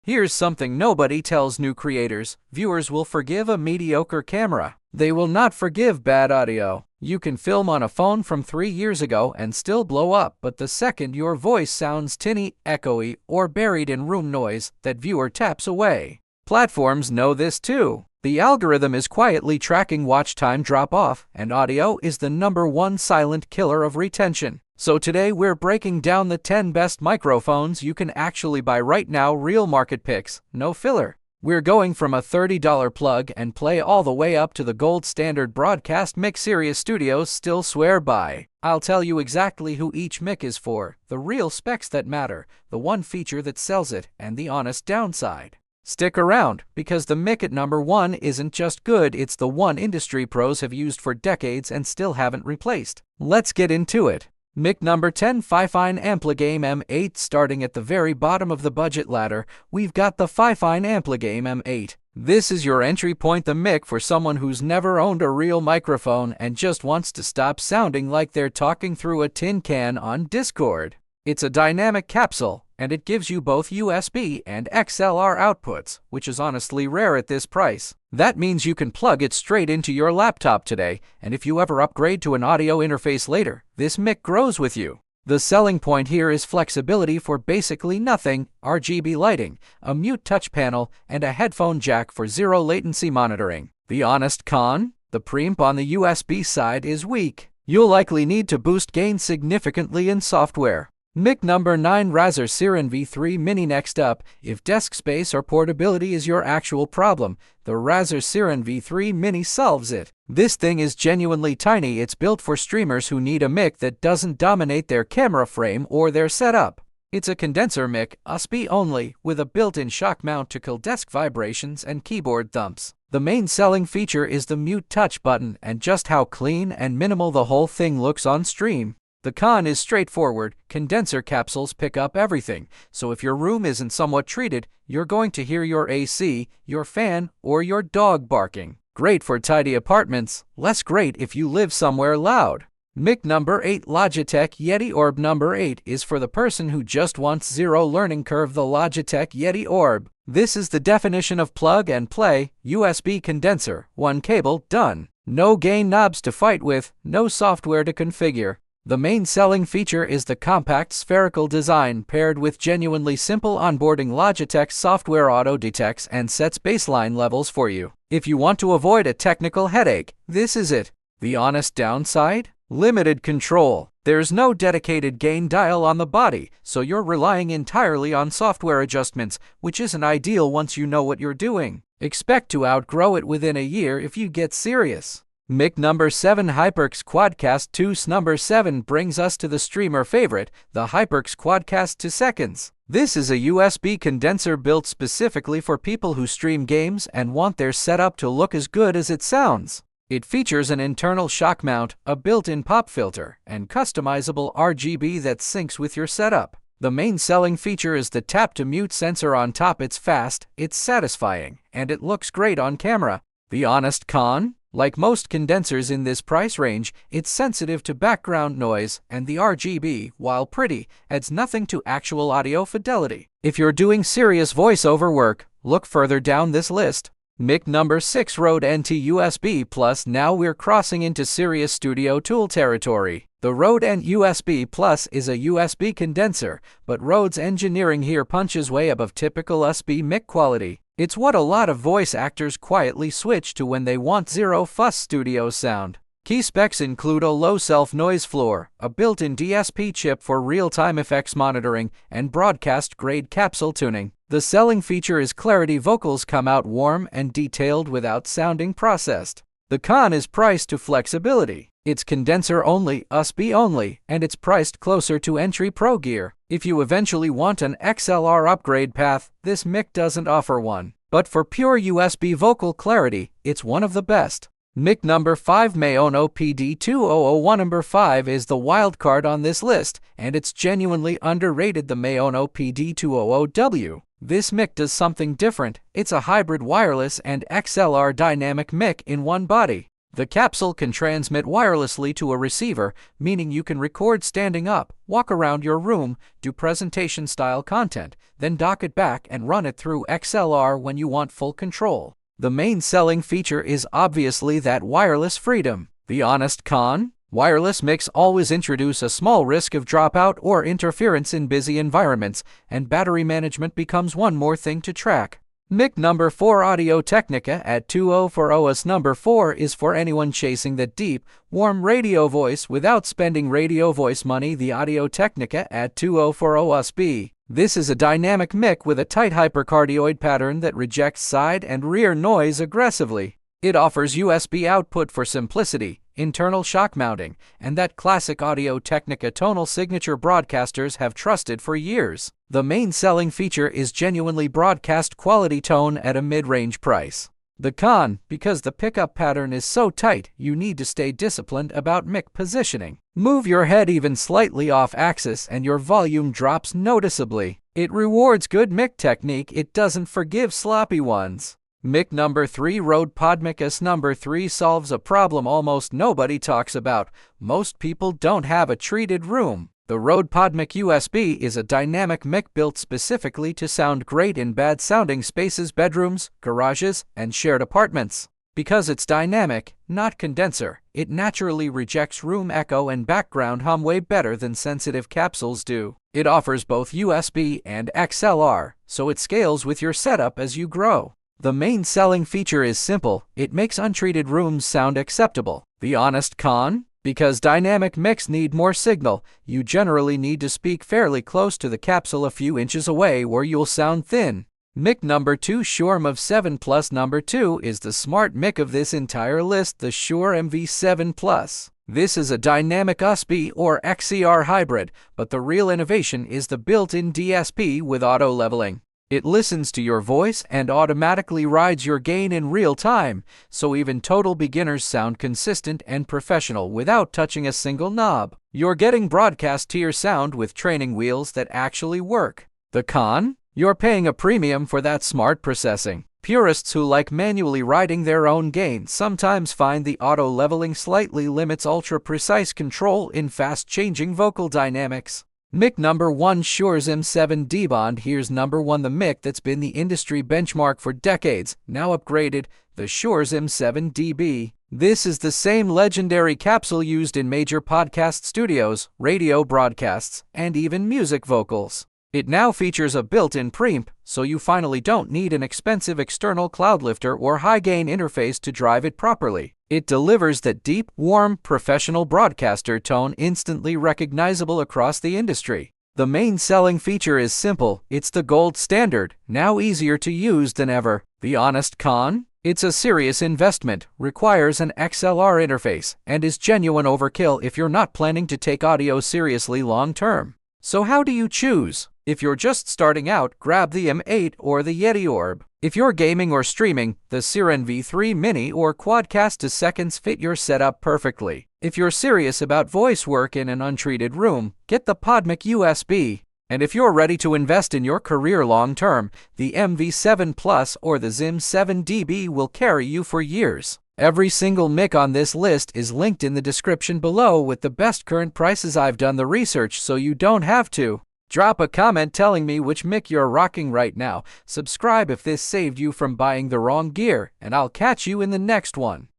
Here's something nobody tells new creators. Viewers will forgive a mediocre camera. They will not forgive bad audio. You can film on a phone from 3 years ago and still blow up, but the second your voice sounds tinny, echoey, or buried in room noise, that viewer taps away. Platforms know this too. The algorithm is quietly tracking watch time drop-off, and audio is the #1 silent killer of retention. So today we're breaking down the 10 best microphones you can actually buy right now, real market picks, no filler. We're going from a $30 plug and play all the way up to the gold standard broadcast mic Sirius Studios still swear by. I'll tell you exactly who each mic is for, the real specs that matter, the one feature that sells it, and the honest downside. Stick around, because the mic at #1 isn't just good, it's the one industry pros have used for decades and still haven't replaced. Let's get into it. Mic number 10, Fifine AmpliGame AM8. Starting at the very bottom of the budget ladder, we've got the Fifine AmpliGame AM8. This is your entry point, the mic for someone who's never owned a real microphone and just wants to stop sounding like they're talking through a tin can on Discord. It's a dynamic capsule, and it gives you both USB and XLR outputs, which is honestly rare at this price. That means you can plug it straight into your laptop today, and if you ever upgrade to an audio interface later, this mic grows with you. The selling point here is flexibility for basically nothing, RGB lighting, a mute touch panel, and a headphone jack for zero latency monitoring. The honest con? The preamp on the USB side is weak. You'll likely need to boost gain significantly in software. Mic number 9, Razer Seiren V3 Mini. Next up, if desk space or portability is your actual problem, the Razer Seiren V3 Mini solves it. This thing is genuinely tiny. It's built for streamers who need a mic that doesn't dominate their camera frame or their setup. It's a condenser mic, USB only, with a built-in shock mount to kill desk vibrations and keyboard thumps. The main selling feature is the mute touch button and just how clean and minimal the whole thing looks on stream. The con is straightforward. Condenser capsules pick up everything, so if your room isn't somewhat treated, you're going to hear your AC, your fan, or your dog barking. Great for tidy apartments, less great if you live somewhere loud. Mic number 8, Logitech Yeti Orb. Number 8 is for the person who just wants zero learning curve, the Logitech Yeti Orb. This is the definition of plug and play, USB condenser, one cable, done. No gain knobs to fight with, no software to configure. The main selling feature is the compact spherical design paired with genuinely simple onboarding. Logitech software auto-detects and sets baseline levels for you. If you want to avoid a technical headache, this is it. The honest downside? Limited control. There's no dedicated gain dial on the body, so you're relying entirely on software adjustments, which isn't ideal once you know what you're doing. Expect to outgrow it within a year if you get serious. Mic number 7, HyperX QuadCast 2. Number 7 brings us to the streamer favorite, the HyperX QuadCast 2 seconds. This is a USB condenser built specifically for people who stream games and want their setup to look as good as it sounds. It features an internal shock mount, a built-in pop filter, and customizable RGB that syncs with your setup. The main selling feature is the tap-to-mute sensor on top. It's fast, it's satisfying, and it looks great on camera. The honest con? Like most condensers in this price range, it's sensitive to background noise, and the RGB, while pretty, adds nothing to actual audio fidelity. If you're doing serious voiceover work, look further down this list. Mic number 6, Rode NT USB Plus. Now we're crossing into serious studio tool territory. The Rode NT USB Plus is a USB condenser, but Rode's engineering here punches way above typical USB mic quality. It's what a lot of voice actors quietly switch to when they want zero-fuss studio sound. Key specs include a low self-noise floor, a built-in DSP chip for real-time effects monitoring, and broadcast-grade capsule tuning. The selling feature is clarity. Vocals come out warm and detailed without sounding processed. The con is price to flexibility. It's condenser only, USB only, and it's priced closer to entry pro gear. If you eventually want an XLR upgrade path, this mic doesn't offer one. But for pure USB vocal clarity, it's one of the best. Mic number 5, Maono PD200W. Number 5 is the wild card on this list, and it's genuinely underrated, the Maono PD200W. This mic does something different. It's a hybrid wireless and XLR dynamic mic in one body. The capsule can transmit wirelessly to a receiver, meaning you can record standing up, walk around your room, do presentation-style content, then dock it back and run it through XLR when you want full control. The main selling feature is obviously that wireless freedom. The honest con? Wireless mics always introduce a small risk of dropout or interference in busy environments, and battery management becomes one more thing to track. Mic number 4 Audio-Technica AT2040USB number 4 is for anyone chasing that deep, warm radio voice without spending radio voice money. The Audio-Technica AT2040USB. This is a dynamic mic with a tight hypercardioid pattern that rejects side and rear noise aggressively. It offers USB output for simplicity, internal shock mounting, and that classic Audio-Technica tonal signature broadcasters have trusted for years. The main selling feature is genuinely broadcast quality tone at a mid-range price. The con, because the pickup pattern is so tight, you need to stay disciplined about mic positioning. Move your head even slightly off axis and your volume drops noticeably. It rewards good mic technique, it doesn't forgive sloppy ones. Mic number 3 Rode PodMic USB number 3 solves a problem almost nobody talks about. Most people don't have a treated room. The Rode PodMic USB is a dynamic mic built specifically to sound great in bad-sounding spaces, bedrooms, garages, and shared apartments. Because it's dynamic, not condenser, it naturally rejects room echo and background hum way better than sensitive capsules do. It offers both USB and XLR, so it scales with your setup as you grow. The main selling feature is simple, it makes untreated rooms sound acceptable. The honest con? Because dynamic mics need more signal, you generally need to speak fairly close to the capsule a few inches away or you'll sound thin. Mic number 2 Shure MV7 number 2 is the smart mic of this entire list, the Shure MV7. This is a dynamic USB or XCR hybrid, but the real innovation is the built-in DSP with auto leveling. It listens to your voice and automatically rides your gain in real time, so even total beginners sound consistent and professional without touching a single knob. You're getting broadcast-tier sound with training wheels that actually work. The con? You're paying a premium for that smart processing. Purists who like manually riding their own gain sometimes find the auto leveling slightly limits ultra-precise control in fast-changing vocal dynamics. Mic number 1 Shure SM7dB. Here's number 1, the mic that's been the industry benchmark for decades, now upgraded, the Shure SM7dB. This is the same legendary capsule used in major podcast studios, radio broadcasts, and even music vocals. It now features a built-in preamp, so you finally don't need an expensive external cloud lifter or high-gain interface to drive it properly. It delivers that deep, warm, professional broadcaster tone instantly recognizable across the industry. The main selling feature is simple, it's the gold standard, now easier to use than ever. The honest con? It's a serious investment, requires an XLR interface, and is genuine overkill if you're not planning to take audio seriously long-term. So how do you choose? If you're just starting out, grab the AM8 or the Yeti Orb. If you're gaming or streaming, the Seiren V3 Mini or QuadCast 2 seconds fit your setup perfectly. If you're serious about voice work in an untreated room, get the PodMic USB. And if you're ready to invest in your career long-term, the MV7 Plus or the SM7dB will carry you for years. Every single mic on this list is linked in the description below with the best current prices. I've done the research so you don't have to. Drop a comment telling me which mic you're rocking right now. Subscribe if this saved you from buying the wrong gear, and I'll catch you in the next one.